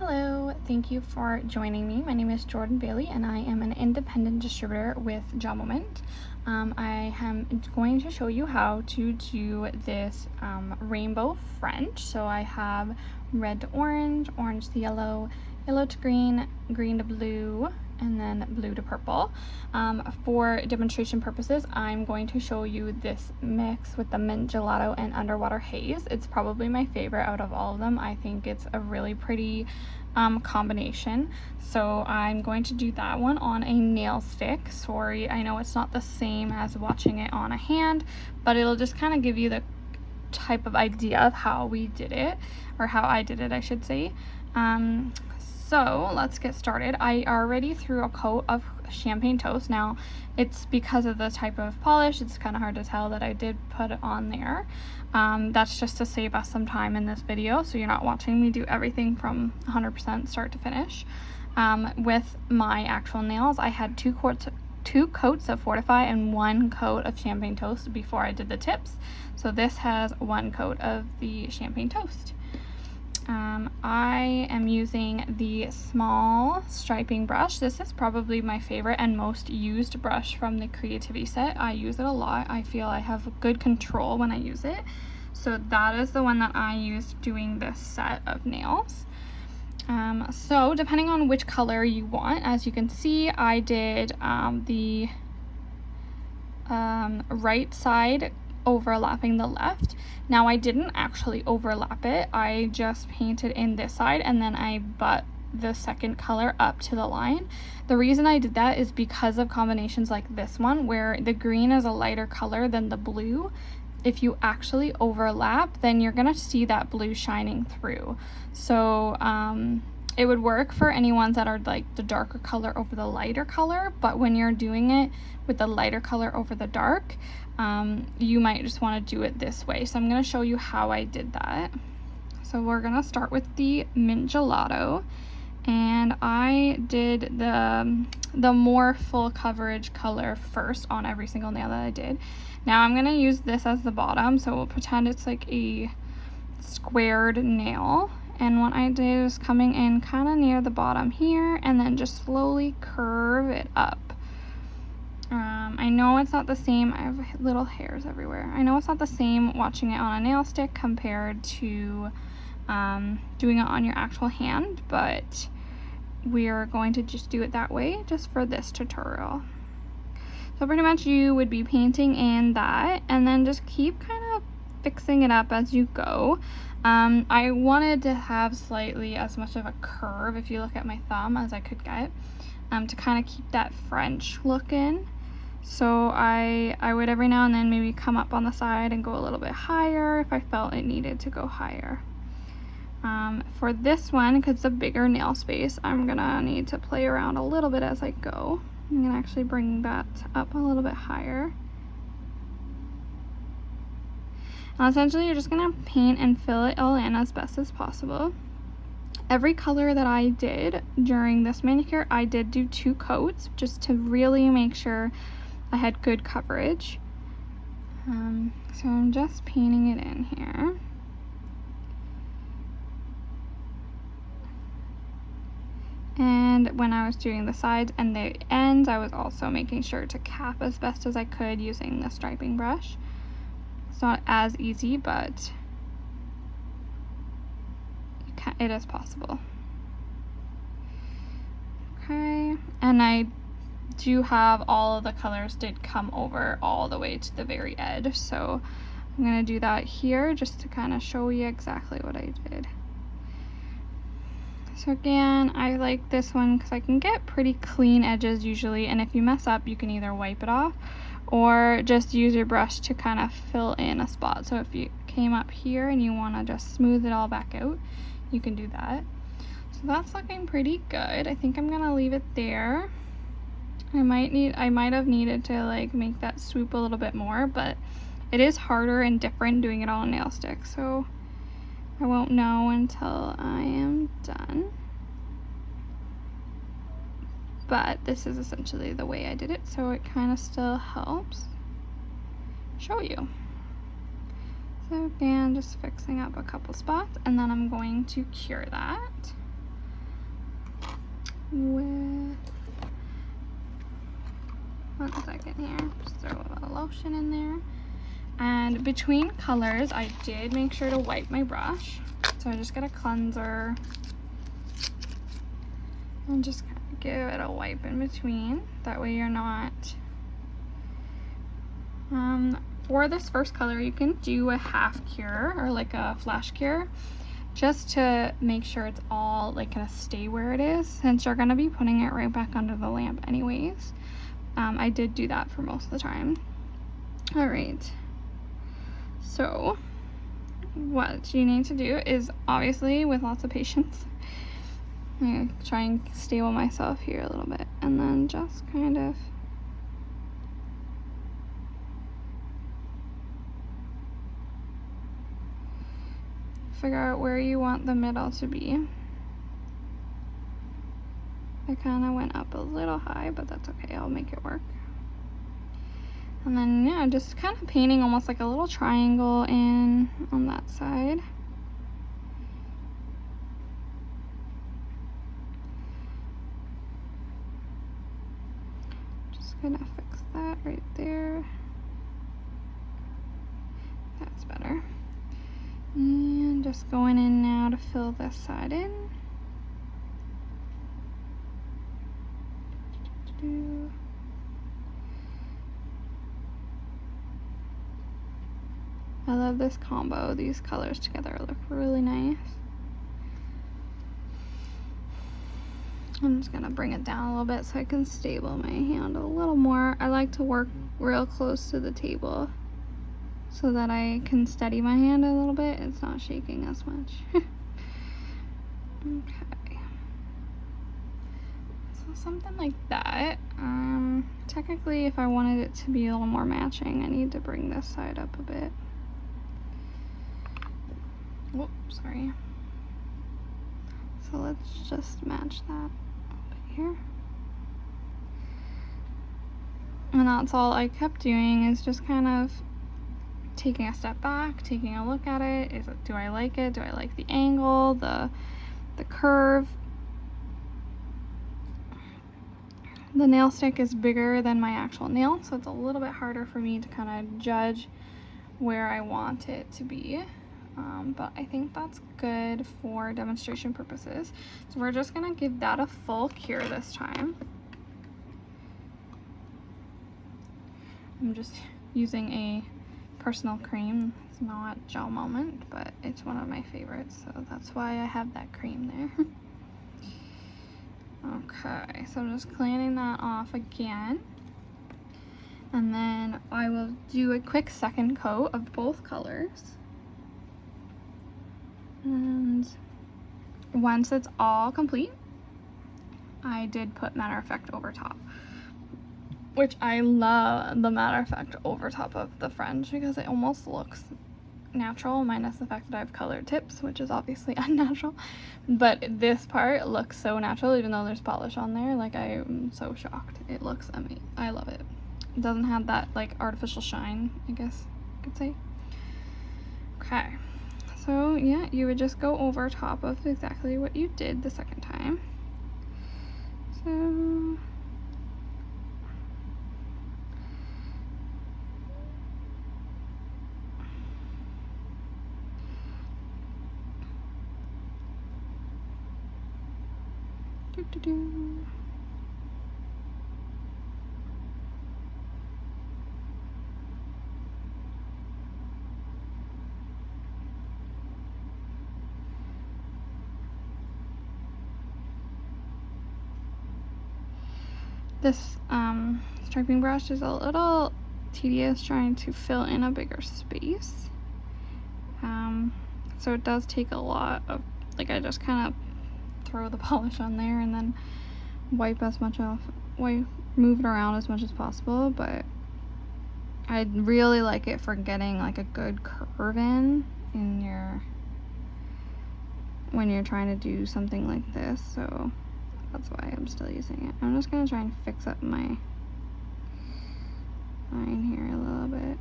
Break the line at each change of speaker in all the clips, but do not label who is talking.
Hello, thank you for joining me. My name is Jordan Bailey and I am an independent distributor with GelMoment. I am going to show you how to do this rainbow French. So I have red to orange, orange to yellow, yellow to green, green to blue, and then blue to purple. For demonstration purposes, I'm going to show you this mix with the mint gelato and underwater haze. It's probably my favorite out of all of them. I think it's a really pretty combination. So I'm going to do that one on a nail stick. Sorry, I know it's not the same as watching it on a hand, but it'll just kind of give you the type of idea of how we did it, or how I did it, I should say. So let's get started. I already threw a coat of champagne toast. Now it's because of the type of polish, it's kind of hard to tell that I did put it on there. That's just to save us some time in this video, so you're not watching me do everything from 100% start to finish. With my actual nails, I had two coats of Fortify and one coat of champagne toast before I did the tips. So this has one coat of the champagne toast. I am using the small striping brush. This is probably my favorite and most used brush from the Creativity set. I use it a lot. I feel I have good control when I use it. So that is the one that I used doing this set of nails. So depending on which color you want, as you can see, I did the right side overlapping the left. Now I didn't actually overlap it, I just painted in this side and then I butt the second color up to the line. The reason I did that is because of combinations like this one where the green is a lighter color than the blue. If you actually overlap, then you're gonna see that blue shining through. So it would work for any ones that are like the darker color over the lighter color, but when you're doing it with the lighter color over the dark, you might just want to do it this way. So I'm going to show you how I did that. So we're going to start with the mint gelato, and I did the more full coverage color first on every single nail that I did. Now I'm going to use this as the bottom, so we'll pretend it's like a squared nail. And what I did is coming in kind of near the bottom here and then just slowly curve it up. I know it's not the same. I have little hairs everywhere. I know it's not the same watching it on a nail stick compared to doing it on your actual hand, but we are going to just do it that way just for this tutorial. So pretty much you would be painting in that and then just keep kind of fixing it up as you go. I wanted to have slightly as much of a curve, if you look at my thumb, as I could get, to kind of keep that French look in. So I would every now and then maybe come up on the side and go a little bit higher if I felt it needed to go higher. For this one, because it's a bigger nail space, I'm gonna need to play around a little bit as I go. I'm gonna actually bring that up a little bit higher. Now essentially you're just gonna paint and fill it all in as best as possible. Every color that I did during this manicure, I did do 2 coats just to really make sure I had good coverage. So I'm just painting it in here. And when I was doing the sides and the ends, I was also making sure to cap as best as I could using the striping brush. It's not as easy, but it is possible. Okay, and I do have all of the colors did come over all the way to the very edge, so I'm going to do that here just to kind of show you exactly what I did. So again, I like this one because I can get pretty clean edges usually, and if you mess up you can either wipe it off or just use your brush to kind of fill in a spot. So if you came up here and you want to just smooth it all back out, you can do that. So that's looking pretty good. I think I'm gonna leave it there. I might have needed to like make that swoop a little bit more, but it is harder and different doing it on a nail stick, so I won't know until I am done. But this is essentially the way I did it, so it kind of still helps show you. So again, just fixing up a couple spots, and then I'm going to cure that. with, 1 second here, just throw a little lotion in there. And between colors, I did make sure to wipe my brush. So I just got a cleanser and just kind of give it a wipe in between. That way you're not, for this first color, you can do a half cure or like a flash cure, just to make sure it's all like gonna stay where it is, since you're gonna be putting it right back under the lamp anyways. I did do that for most of the time. All right, so what you need to do is, obviously with lots of patience, I'm gonna try and stable myself here a little bit, and then just kind of figure out where you want the middle to be. I kind of went up a little high, but that's okay, I'll make it work. And then, yeah, just kind of painting almost like a little triangle in on that side. Just gonna fix that right there. That's better. And just going in now to fill this side in. I love this combo. These colors together look really nice. I'm just gonna bring it down a little bit so I can stable my hand a little more. I like to work real close to the table so that I can steady my hand a little bit. It's not shaking as much. Okay. So something like that. Technically, if I wanted it to be a little more matching, I need to bring this side up a bit. Whoop, sorry. So let's just match that a little bit here. And that's all I kept doing, is just kind of taking a step back, taking a look at it. Do I like it? Do I like the angle, the curve? The nail stick is bigger than my actual nail, so it's a little bit harder for me to kind of judge where I want it to be. But I think that's good for demonstration purposes. So we're just gonna give that a full cure this time. I'm just using a personal cream. It's not GelMoment, but it's one of my favorites, so that's why I have that cream there. Okay, so I'm just cleaning that off again. And then I will do a quick second coat of both colors. And once it's all complete, I did put matter effect over top, which I love the matter effect over top of the French because it almost looks natural, minus the fact that I have colored tips, which is obviously unnatural. But this part looks so natural, even though there's polish on there. Like, I'm so shocked. It looks amazing. I love it. It doesn't have that like artificial shine, I guess I could say. Okay, so yeah, you would just go over top of exactly what you did the second time. So this striping brush is a little tedious trying to fill in a bigger space. So it does take a lot of, like, I just kind of throw the polish on there and then wipe as much off, move it around as much as possible, but I really like it for getting like a good curve in your, when you're trying to do something like this, so that's why I'm still using it. I'm just gonna try and fix up my line here a little bit.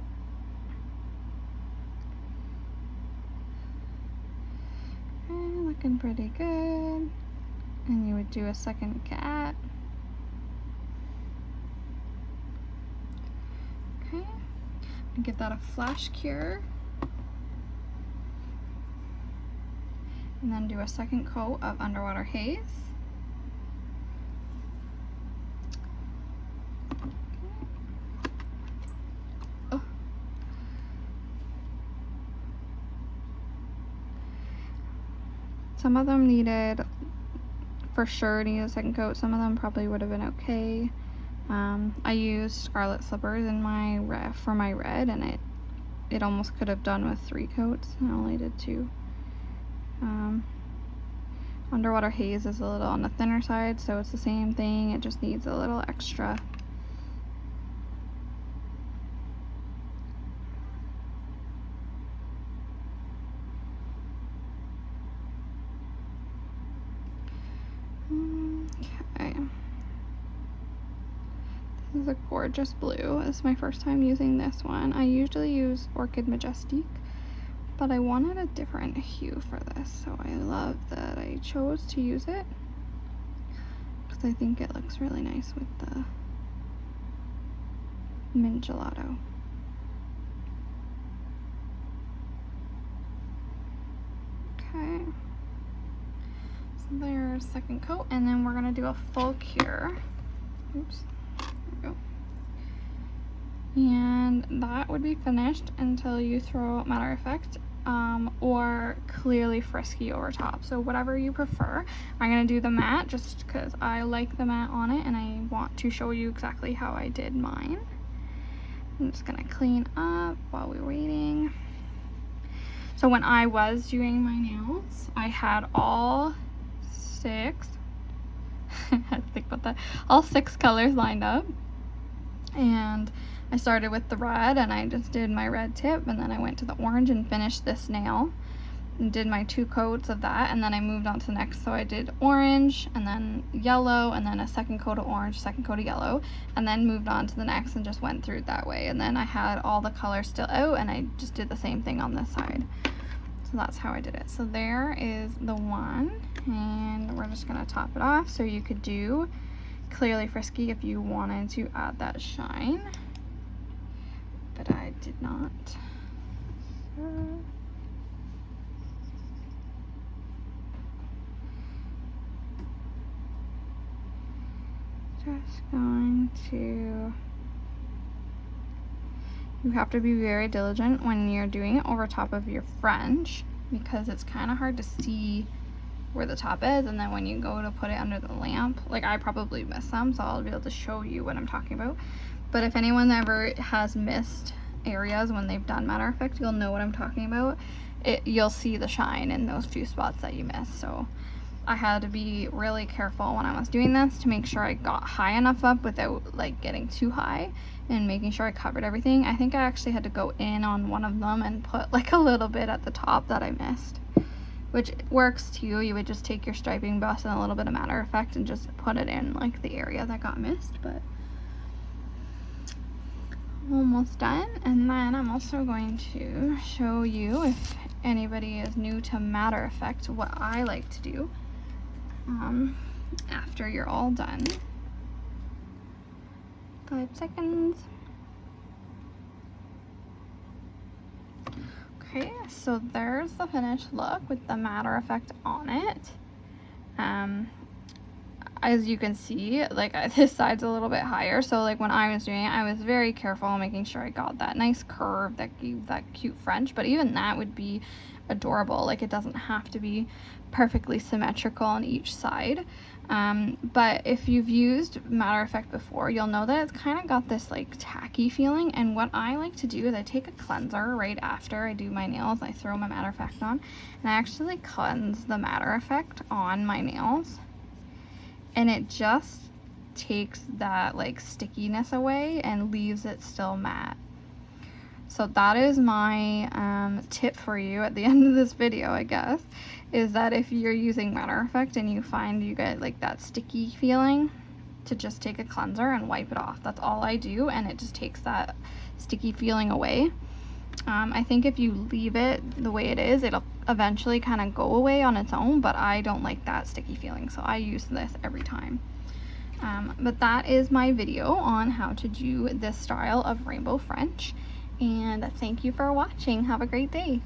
Okay, looking pretty good. And you would do a second cat. Okay, and give that a flash cure. And then do a second coat of underwater haze. Oh. Some of them needed, for sure, need a second coat. Some of them probably would have been okay. I used Scarlet Slippers in my for my red, and it almost could have done with 3 coats. I only did 2. Underwater haze is a little on the thinner side, so it's the same thing. It just needs a little extra. Okay. This is a gorgeous blue. This is my first time using this one. I usually use Orchid Majestique, but I wanted a different hue for this, so I love that I chose to use it because I think it looks really nice with the mint gelato. Okay, so there's second coat, and then we're gonna do a full cure. Oops, there we go. And that would be finished until you throw Matter Effect or Clearly Frisky over top. So whatever you prefer. I'm going to do the matte just because I like the matte on it and I want to show you exactly how I did mine. I'm just going to clean up while we're waiting. So when I was doing my nails, I had all 6, I had to think about that, all 6 colors lined up. And I started with the red and I just did my red tip, and then I went to the orange and finished this nail and did my 2 coats of that, and then I moved on to the next. So I did orange and then yellow and then a second coat of orange, second coat of yellow, and then moved on to the next and just went through it that way. And then I had all the colors still out and I just did the same thing on this side. So that's how I did it. So there is the one, and we're just gonna top it off. So you could do Clearly Frisky if you wanted to add that shine, but I did not. Just going to, you have to be very diligent when you're doing it over top of your French because it's kind of hard to see where the top is, and then when you go to put it under the lamp, like I probably missed some, so I'll be able to show you what I'm talking about. But if anyone ever has missed areas when they've done Matter Effect, you'll know what I'm talking about. You'll see the shine in those few spots that you missed. So I had to be really careful when I was doing this to make sure I got high enough up without like getting too high, and making sure I covered everything. I think I actually had to go in on one of them and put like a little bit at the top that I missed, which works too. You would just take your striping brush and a little bit of Matter Effect and just put it in like the area that got missed. But almost done. And then I'm also going to show you, if anybody is new to Matter Effect, what I like to do after you're all done. 5 seconds. Okay, so there's the finished look with the Matter Effect on it. As you can see, like this side's a little bit higher, so like when I was doing it, I was very careful making sure I got that nice curve that gave that cute French, but even that would be adorable. Like it doesn't have to be perfectly symmetrical on each side. But if you've used Matter Effect before, you'll know that it's kind of got this like tacky feeling, and what I like to do is I take a cleanser right after I do my nails. I throw my Matter Effect on and I actually cleanse the Matter Effect on my nails, and it just takes that like stickiness away and leaves it still matte. So that is my tip for you at the end of this video, I guess, is that if you're using Matter Effect and you find you get like that sticky feeling, to just take a cleanser and wipe it off. That's all I do, and it just takes that sticky feeling away. I think if you leave it the way it is, it'll eventually kind of go away on its own, but I don't like that sticky feeling, so I use this every time. But that is my video on how to do this style of rainbow French, and thank you for watching. Have a great day.